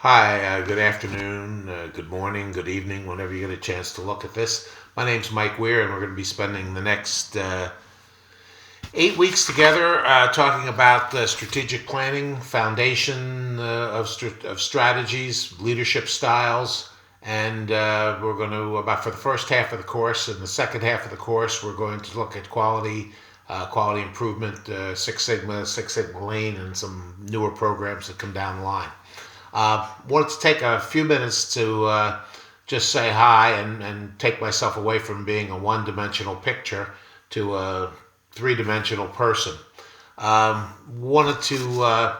Hi, good afternoon, good morning, good evening, whenever you get a chance to look at this. My name's Mike Weir, and we're going to be spending the next 8 weeks together talking about strategic planning, foundation of strategies, leadership styles, and we're going to, about for the first half of the course, and the second half of the course, we're going to look at quality improvement, Six Sigma Lean, and some newer programs that come down the line. Wanted to take a few minutes to just say hi and take myself away from being a one-dimensional picture to a three-dimensional person. Wanted to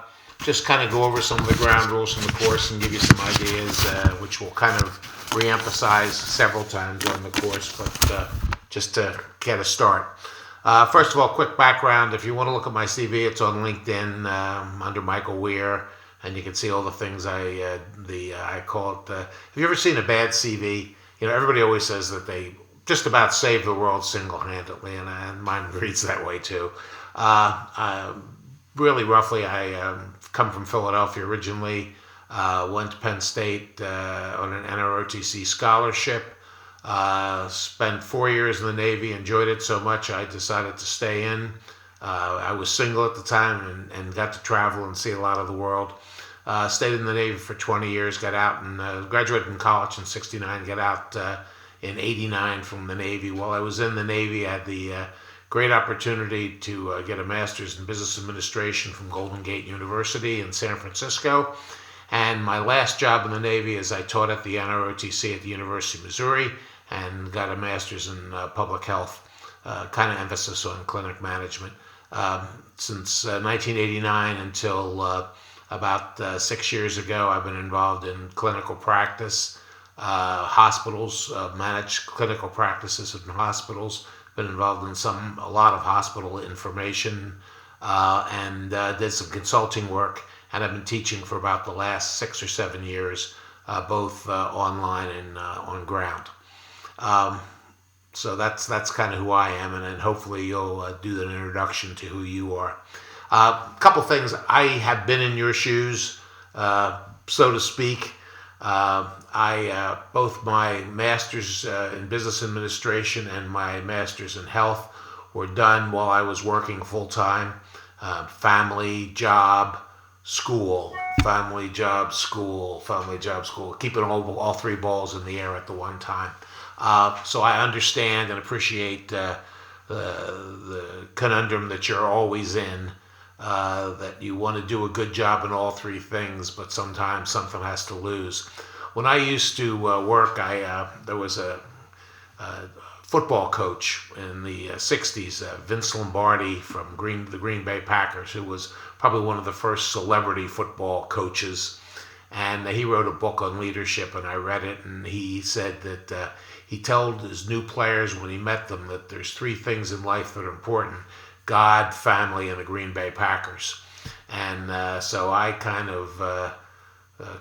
just kind of go over some of the ground rules from the course and give you some ideas, which we'll kind of reemphasize several times during the course, but just to get a start. First of all, quick background. If you want to look at my CV, it's on LinkedIn under Michael Weir, and you can see all the things I call it. Have you ever seen a bad CV? You know, everybody always says that they just about saved the world single-handedly, and mine reads that way too. Really roughly, I come from Philadelphia originally. Went to Penn State on an NROTC scholarship. Spent 4 years in the Navy, enjoyed it so much I decided to stay in. I was single at the time and got to travel and see a lot of the world. Stayed in the Navy for 20 years, got out and graduated from college in '69, got out in '89 from the Navy. While I was in the Navy, I had the great opportunity to get a master's in business administration from Golden Gate University in San Francisco. And my last job in the Navy is I taught at the NROTC at the University of Missouri and got a master's in public health, kind of emphasis on clinic management. Since 1989 until about 6 years ago, I've been involved in clinical practice, hospitals, managed clinical practices in hospitals, been involved in a lot of hospital information, and did some consulting work, and I've been teaching for about the last 6 or 7 years, both online and on ground. So that's kind of who I am, and then hopefully you'll do an introduction to who you are. A couple things. I have been in your shoes, so to speak. I both my master's in business administration and my master's in health were done while I was working full time. Family, job, school, family, job, school, family, job, school. Keeping all three balls in the air at the one time. So I understand and appreciate the conundrum that you're always in. That you want to do a good job in all three things, but sometimes something has to lose. When I used to work, there was a football coach in the '60s, Vince Lombardi from the Green Bay Packers, who was probably one of the first celebrity football coaches. And he wrote a book on leadership, and I read it, and he said that he told his new players when he met them that there's three things in life that are important: God, family, and the Green Bay Packers. And so I kind of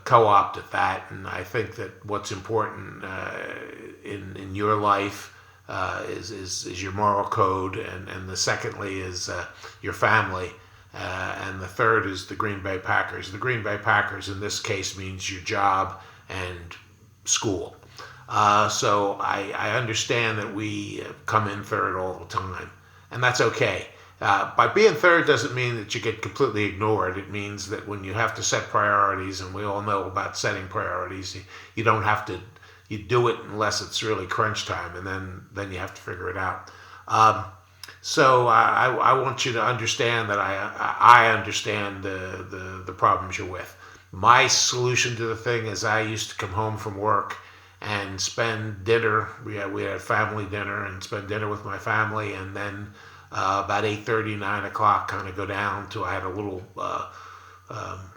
co-opted that, and I think that what's important in your life is your moral code, and the secondly is your family, and the third is the Green Bay Packers. The Green Bay Packers in this case means your job and school. So I understand that we come in third all the time, and that's okay. By being third doesn't mean that you get completely ignored. It means that when you have to set priorities, and we all know about setting priorities, you don't have to, you do it unless it's really crunch time, and then you have to figure it out. So I want you to understand that I understand the problems you're with. My solution to the thing is I used to come home from work and spend dinner. We had family dinner and spend dinner with my family, and then about 8:30, 9 o'clock, kind of go down to, I had a little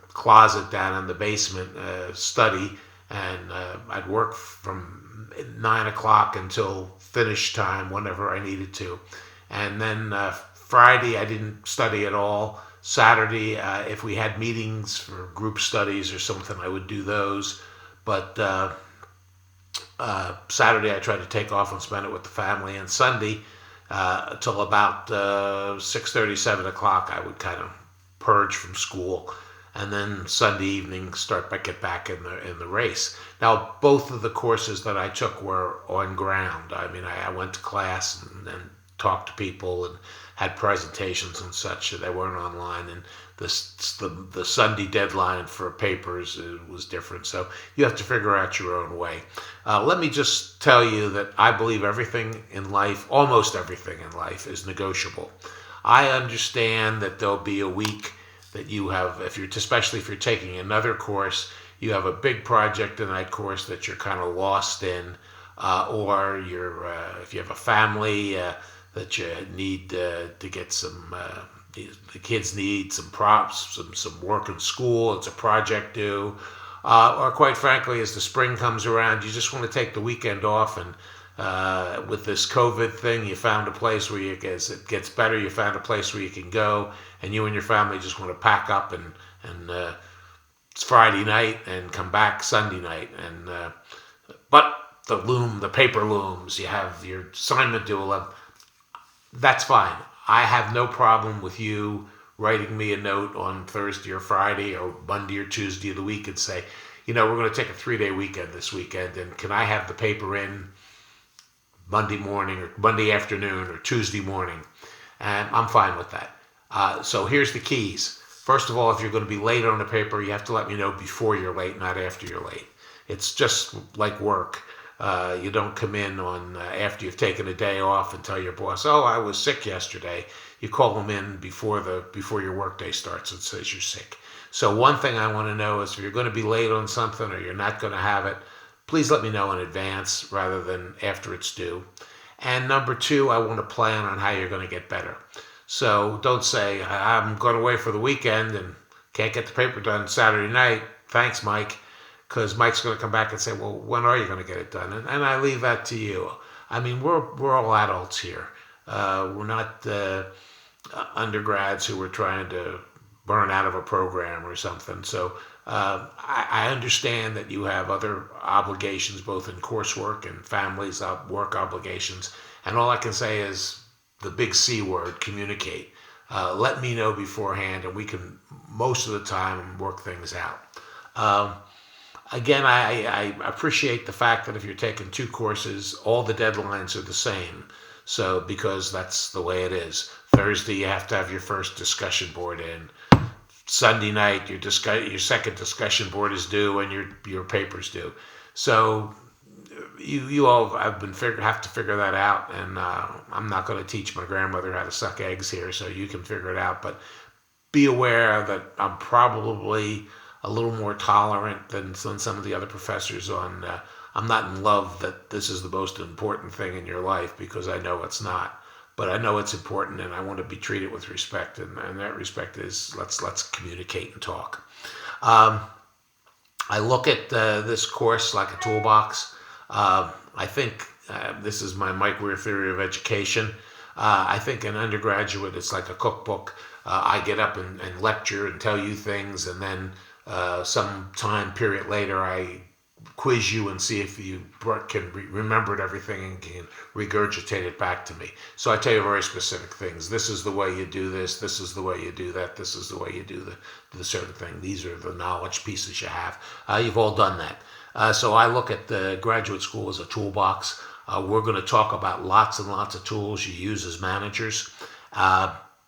closet down in the basement, study, and I'd work from 9 o'clock until finish time whenever I needed to. And then Friday, I didn't study at all. Saturday, if we had meetings for group studies or something, I would do those. But Saturday, I tried to take off and spend it with the family. And Sunday, till about 6:30, 7 o'clock, I would kind of purge from school and then Sunday evening get back in the race. Now, both of the courses that I took were on ground. I mean, I went to class and talked to people and had presentations and such. They weren't online, and the Sunday deadline for papers was different. So you have to figure out your own way. Let me just tell you that I believe everything in life, almost everything in life, is negotiable. I understand that there'll be a week that you have, especially if you're taking another course, you have a big project in that course that you're kind of lost in, or if you have a family that you need to get some. The kids need some props, some work in school. It's a project due, or quite frankly, as the spring comes around, you just want to take the weekend off. And with this COVID thing, you found a place where as it gets better, you found a place where you can go, and you and your family just want to pack up and it's Friday night and come back Sunday night. And but the paper looms. You have your assignment due 11. That's fine. I have no problem with you writing me a note on Thursday or Friday or Monday or Tuesday of the week and say, we're going to take a 3-day weekend this weekend, and can I have the paper in Monday morning or Monday afternoon or Tuesday morning? And I'm fine with that. So here's the keys. First of all, if you're going to be late on the paper, you have to let me know before you're late, not after you're late. It's just like work. You don't come in on after you've taken a day off and tell your boss, "Oh, I was sick yesterday." You call them in before your workday starts and says you're sick. So one thing I want to know is if you're going to be late on something or you're not going to have it, please let me know in advance rather than after it's due. And number two, I want to plan on how you're going to get better. So don't say, "I'm going away for the weekend and can't get the paper done Saturday night. Thanks, Mike." Because Mike's going to come back and say, "Well, when are you going to get it done?" And I leave that to you. I mean, we're all adults here. We're not undergrads who are trying to burn out of a program or something. So I understand that you have other obligations, both in coursework and families, work obligations. And all I can say is the big C word: communicate. Let me know beforehand, and we can most of the time work things out. Again, I appreciate the fact that if you're taking two courses, all the deadlines are the same. So, because that's the way it is. Thursday, you have to have your first discussion board in. Sunday night, your second discussion board is due, and your paper's due. So, you all have to figure that out. And I'm not going to teach my grandmother how to suck eggs here, so you can figure it out. But be aware that I'm probably a little more tolerant than some of the other professors on. I'm not in love that this is the most important thing in your life, because I know it's not. But I know it's important, and I want to be treated with respect. And that respect is let's communicate and talk. I look at this course like a toolbox. I think this is my Mike Weir theory of education. I think an undergraduate, it's like a cookbook. I get up and lecture and tell you things, and then some time period later, I quiz you and see if you remembered everything and can regurgitate it back to me. So I tell you very specific things. This is the way you do this. This is the way you do that. This is the way you do the certain thing. These are the knowledge pieces you have. You've all done that. So I look at the graduate school as a toolbox. We're going to talk about lots and lots of tools you use as managers.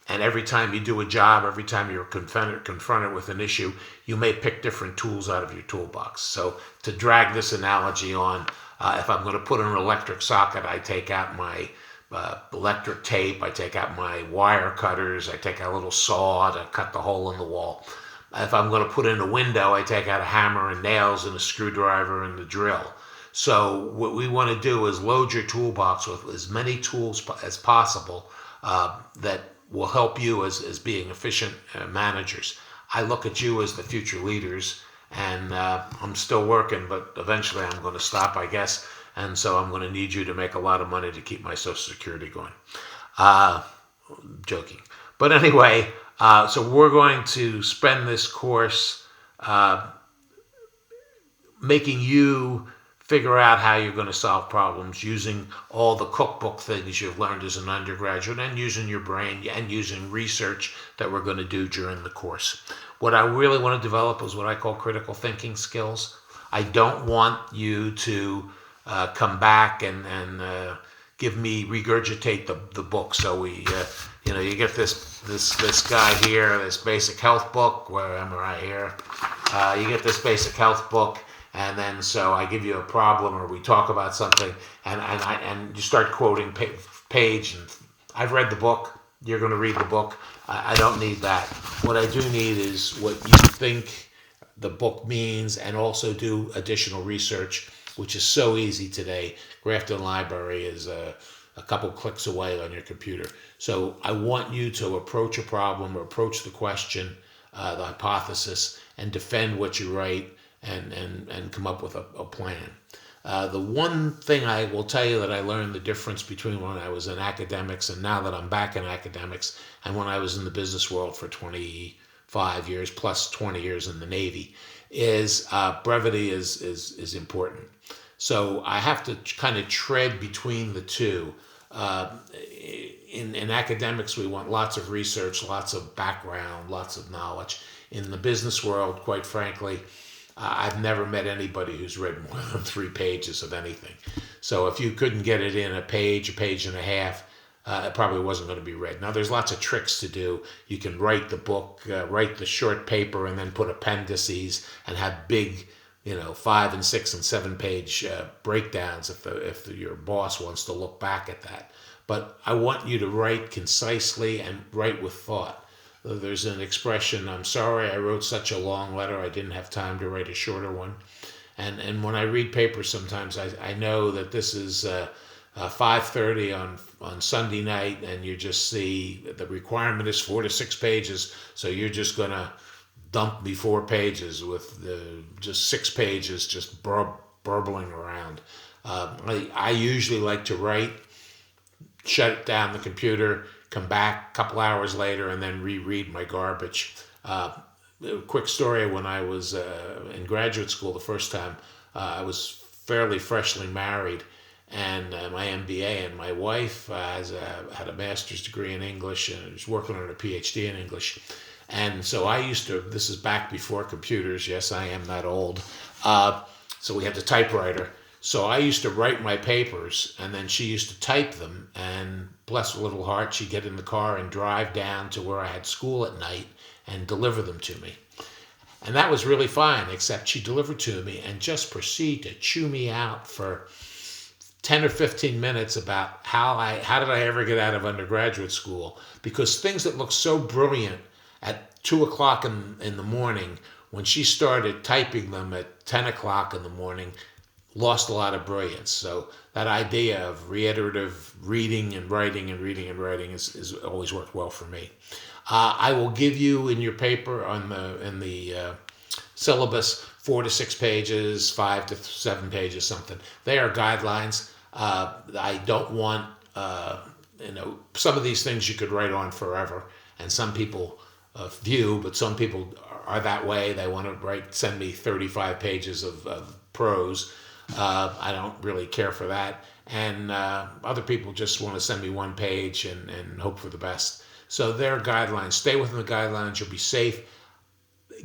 And every time you do a job, every time you're confronted with an issue, you may pick different tools out of your toolbox. So to drag this analogy on, if I'm going to put in an electric socket, I take out my electric tape, I take out my wire cutters, I take out a little saw to cut the hole in the wall. If I'm going to put in a window, I take out a hammer and nails and a screwdriver and the drill. So what we want to do is load your toolbox with as many tools as possible that will help you as being efficient managers. I look at you as the future leaders, and I'm still working, but eventually I'm going to stop, I guess, and so I'm going to need you to make a lot of money to keep my Social Security going. Joking. But anyway, so we're going to spend this course making you figure out how you're going to solve problems using all the cookbook things you've learned as an undergraduate, and using your brain and using research that we're going to do during the course. What I really want to develop is what I call critical thinking skills. I don't want you to come back and give me regurgitate the book. So you get this guy here, this basic health book. Where am I? Right here. You get this basic health book, and then so I give you a problem, or we talk about something, and you start quoting page. And I've read the book. You're going to read the book. I don't need that. What I do need is what you think the book means, and also do additional research, which is so easy today. Grafton Library is a couple clicks away on your computer. So I want you to approach a problem, or approach the question, the hypothesis, and defend what you write, and come up with a plan. The one thing I will tell you that I learned the difference between when I was in academics and now that I'm back in academics, and when I was in the business world for 25 years plus 20 years in the Navy, is brevity is important. So I have to kind of tread between the two. In academics, we want lots of research, lots of background, lots of knowledge. In the business world, quite frankly, I've never met anybody who's read more than 3 pages of anything. So if you couldn't get it in a page and a half, it probably wasn't going to be read. Now, there's lots of tricks to do. You can write the book, write the short paper, and then put appendices and have big, 5 and 6 and 7 page breakdowns if your boss wants to look back at that. But I want you to write concisely and write with thought. There's an expression, I'm sorry I wrote such a long letter, I didn't have time to write a shorter one. And when I read papers sometimes, I know that this is 5:30 on Sunday night, and you just see the requirement is 4 to 6 pages, so you're just going to dump me 4 pages with just 6 pages just burbling around. I usually like to write, shut down the computer, come back a couple hours later, and then reread my garbage. Quick story, when I was in graduate school the first time, I was fairly freshly married, and my MBA, and my wife had a master's degree in English and was working on a PhD in English. And so I used to, this is back before computers, yes, I am that old, so we had the typewriter. So I used to write my papers, and then she used to type them, and bless her little heart, she'd get in the car and drive down to where I had school at night and deliver them to me. And that was really fine, except she delivered to me and just proceeded to chew me out for 10 or 15 minutes about how did I ever get out of undergraduate school, because things that look so brilliant at 2 o'clock in the morning, when she started typing them at 10 o'clock in the morning, lost a lot of brilliance. So that idea of reiterative reading and writing and reading and writing is always worked well for me. I will give you in your paper in the syllabus 4 to 6 pages, 5 to 7 pages, something. They are guidelines. I don't want some of these things you could write on forever, and some people but some people are that way. They want to send me 35 pages of prose. I don't really care for that. And other people just want to send me 1 page and hope for the best. So there are guidelines. Stay within the guidelines. You'll be safe.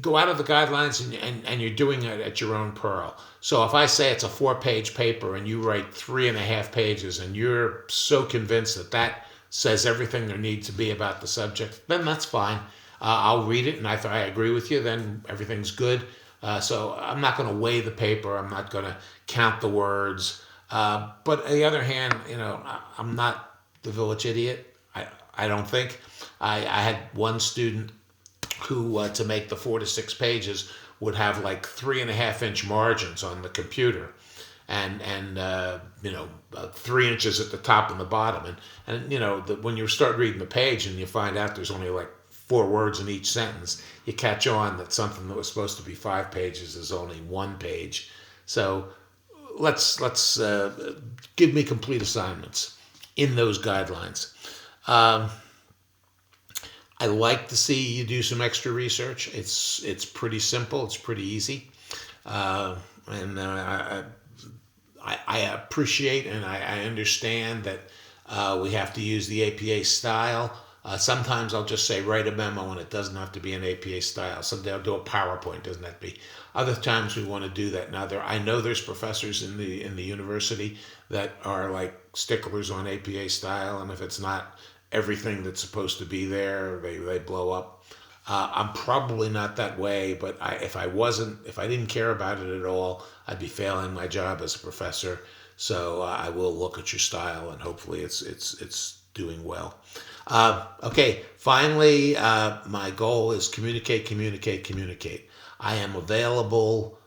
Go out of the guidelines, and you're doing it at your own peril. So if I say it's a 4-page paper and you write 3.5 pages and you're so convinced that says everything there needs to be about the subject, then that's fine. I'll read it, and if I agree with you, then everything's good. So I'm not going to weigh the paper. I'm not going to count the words. But on the other hand, I'm not the village idiot. I don't think. I had one student who, to make the 4 to 6 pages, would have like 3.5-inch margins on the computer, and 3 inches at the top and the bottom. And when you start reading the page and you find out there's only like 4 words in each sentence, you catch on that something that was supposed to be 5 pages is only 1 page. So let's give me complete assignments in those guidelines. I like to see you do some extra research. It's pretty simple. It's pretty easy, and I appreciate and I understand that we have to use the APA style. Sometimes I'll just say write a memo, and it doesn't have to be an APA style. Someday I'll do a PowerPoint, doesn't have to be. Other times we want to do that. Now I know there's professors in the university that are like sticklers on APA style, and if it's not everything that's supposed to be there, they blow up. I'm probably not that way, but if I didn't care about it at all, I'd be failing my job as a professor. So I will look at your style, and hopefully it's doing well. Okay, finally, my goal is communicate, communicate, communicate. I am available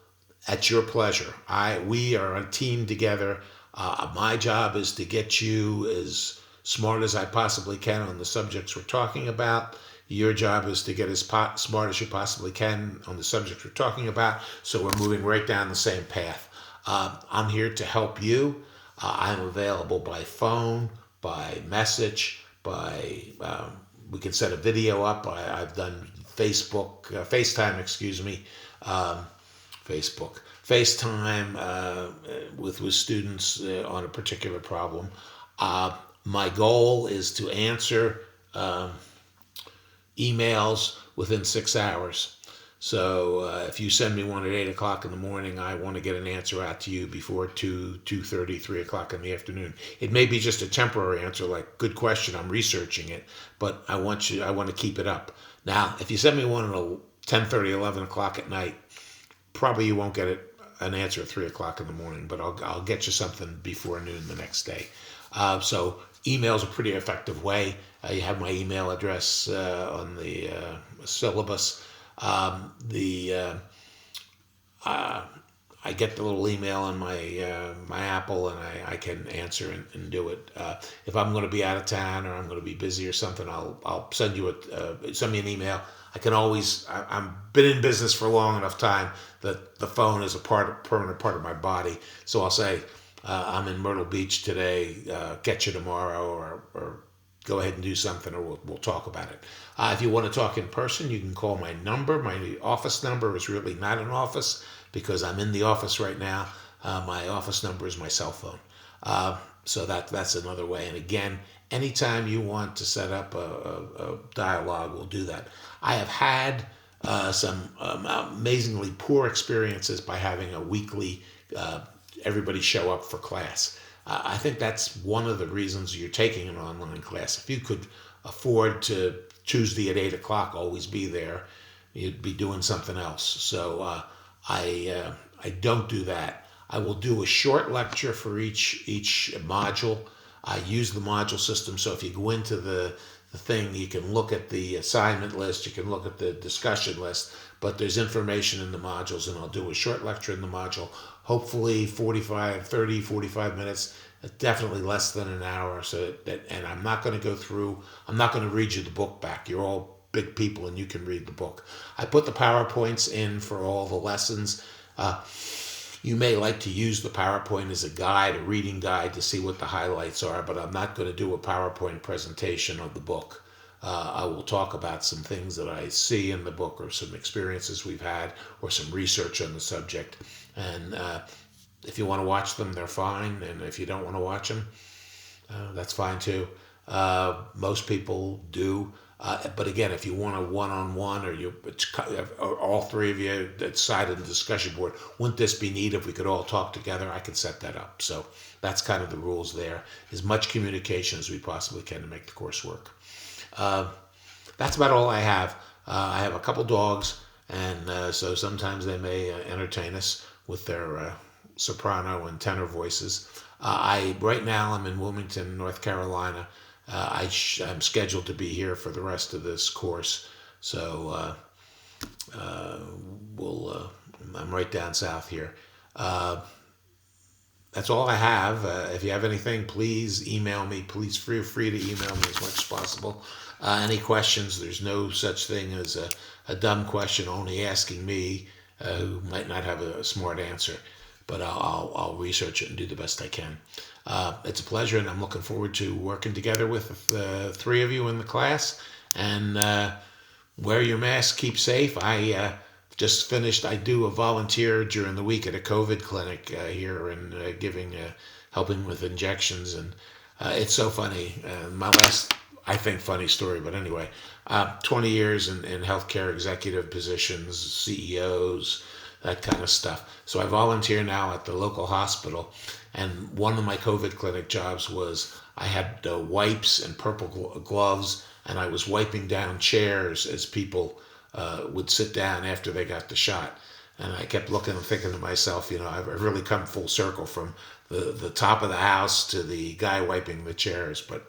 at your pleasure. We are a team together. My job is to get you as smart as I possibly can on the subjects we're talking about. Your job is to get as smart as you possibly can on the subjects we're talking about, so we're moving right down the same path. I'm here to help you. I'm available by phone, by message, we can set a video up. I've done FaceTime, with students on a particular problem. My goal is to answer emails within 6 hours. So if you send me one at 8 o'clock in the morning, I want to get an answer out to you before 2:30, 3 o'clock in the afternoon. It may be just a temporary answer, like, good question, I'm researching it, but I want to keep it up. Now, if you send me one at 10:30, 11 o'clock at night, probably you won't get an answer at 3 o'clock in the morning, but I'll get you something before noon the next day. So email's a pretty effective way. You have my email address on the syllabus. I get the little email on my Apple, and I can answer and do it. If I'm going to be out of town or I'm going to be busy or something, I'll send you send me an email. I can always. I've been in business for a long enough time that the phone is a permanent part of my body. So I'll say, I'm in Myrtle Beach today. Get you tomorrow, or go ahead and do something, or we'll talk about it. If you want to talk in person, you can call my number. My office number is really not an office because I'm in the office right now. My office number is my cell phone. So that's another way. And again, anytime you want to set up a dialogue, we'll do that. I have had some amazingly poor experiences by having a weekly everybody show up for class. I think that's one of the reasons you're taking an online class. If you could afford to Tuesday at 8 o'clock always be there, you'd be doing something else. So I don't do that. I will do a short lecture for each module. I use the module system, so if you go into the thing, you can look at the assignment list, you can look at the discussion list, but there's information in the modules, and I'll do a short lecture in the module, hopefully 45 minutes, definitely less than an hour. And I'm not going to read you the book back. You're all big people and you can read the book. I put the PowerPoints in for all the lessons. You may like to use the PowerPoint as a guide, a reading guide, to see what the highlights are, but I'm not going to do a PowerPoint presentation of the book. I will talk about some things that I see in the book, or some experiences we've had, or some research on the subject. And if you want to watch them, they're fine. And if you don't want to watch them, that's fine too. Most people do. But again, if you want a one-on-one, or all three of you decide on the discussion board, wouldn't this be neat if we could all talk together? I could set that up. So that's kind of the rules there. As much communication as we possibly can to make the course work. That's about all I have. I have a couple dogs, and so sometimes they may entertain us with their soprano and tenor voices. Right now I'm in Wilmington, North Carolina. I'm scheduled to be here for the rest of this course, so I'm right down south here. That's all I have. If you have anything, please email me. Please feel free to email me as much as possible. Any questions? There's no such thing as a dumb question only asking me, who might not have a smart answer. But I'll research it and do the best I can. It's a pleasure, and I'm looking forward to working together with the three of you in the class. And wear your mask, keep safe. I just finished. I do a volunteer during the week at a COVID clinic here, and helping with injections. And it's so funny. I think, funny story. But anyway, 20 years in healthcare executive positions, CEOs, that kind of stuff. So I volunteer now at the local hospital, and one of my COVID clinic jobs was I had wipes and purple gloves, and I was wiping down chairs as people would sit down after they got the shot. And I kept looking and thinking to myself, I've really come full circle from the top of the house to the guy wiping the chairs. But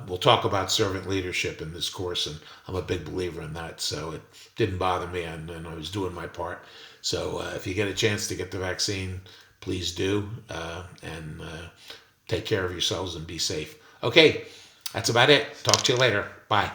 we'll talk about servant leadership in this course, and I'm a big believer in that. So it didn't bother me, and I was doing my part. So if you get a chance to get the vaccine, please do, and take care of yourselves and be safe. Okay, that's about it. Talk to you later. Bye.